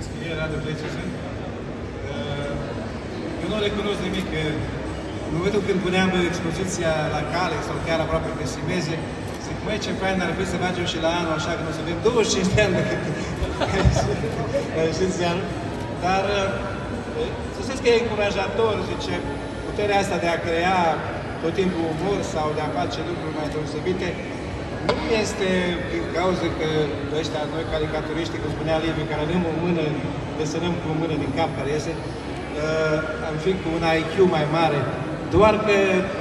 scrie Radu Pleciu sunt. Eu nu recunosc nimic. În momentul când puneam expoziția la Cale sau chiar aproape pe Simeze, zic, măi, ce fain ar fi să facem și la anul, așa că nu să avem 25 de ani decât știți anul. Dar să știți că e încurajator, zice, puterea asta de a crea tot timpul umor sau de a face lucruri mai deosebite, nu este din cauza că ăștia, noi caricaturiști, cum spunea Liviu, care avem o mână, desenăm cu o mână din cap care iese, am fi cu un IQ mai mare, doar că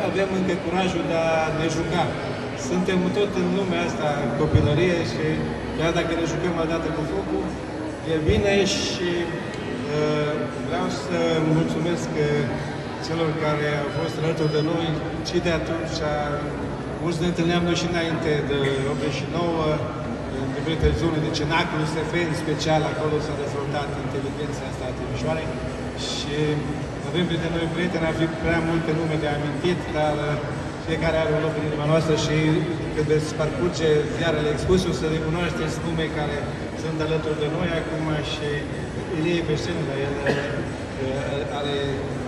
avem încă curajul de a ne juca. Suntem tot în lumea asta, copilărie, și chiar dacă ne jucăm o dată cu focul, e bine și vreau să mulțumesc celor care au fost alături de noi și de atunci. Mulți ne întâlneam noi și înainte de 89, în diferite zone de cenacul SF, în special acolo s-a dezvoltat inteligența asta a Timișoarei și avem printre noi prieteni, ar fi prea multe nume de amintit, dar fiecare are un loc în inima noastră și când veți parcurge ziarele Expusul, să recunoașteți nume care sunt alături de noi acum și Ilie Peștenile, el are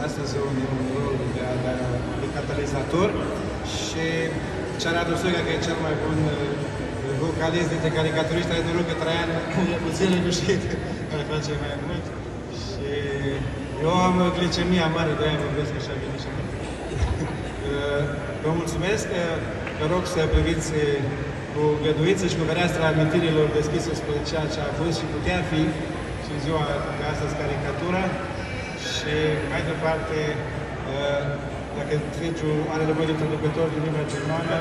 astăzi un rol de catalizator și Radu Soica, că e cel mai bun vocalist dintre caricaturiști, are noroc că Traian e puțin liniștit, care face mai mult. Și eu am glicemia mare, de-aia vorbesc așa bine și mult. Vă mulțumesc, vă rog să priviți cu găduință și cu fereastra amintirilor deschise spre ceea ce a fost și putea fi și în ziua de astăzi caricatura. Și mai departe, dacă Trinciu are nevoie de traducător din limba germană,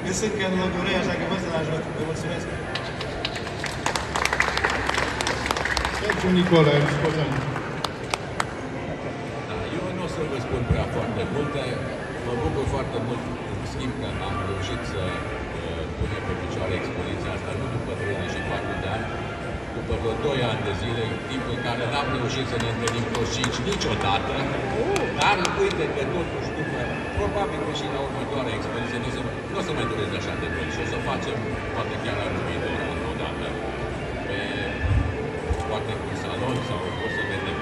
eu sunt că în Lăgurei, așa că vă să-l ajut. Vă mulțumesc! Sergiu Nicola, îmi scuzăm. Eu nu o să vă spun prea foarte multe. Mă bucur foarte mult, în schimb, că am reușit să punem pe picioare expoziția asta, nu după 34 de ani, după vreo 2 ani de zile, timp în care n-am reușit să ne întâlnim toți 5 niciodată, dar uite că totuși, după, probabil că și la următoarea expoziție, nu o să mai dureze așa de mult și o să facem, poate chiar anul viitor, odată, poate cu salon sau o să vedem.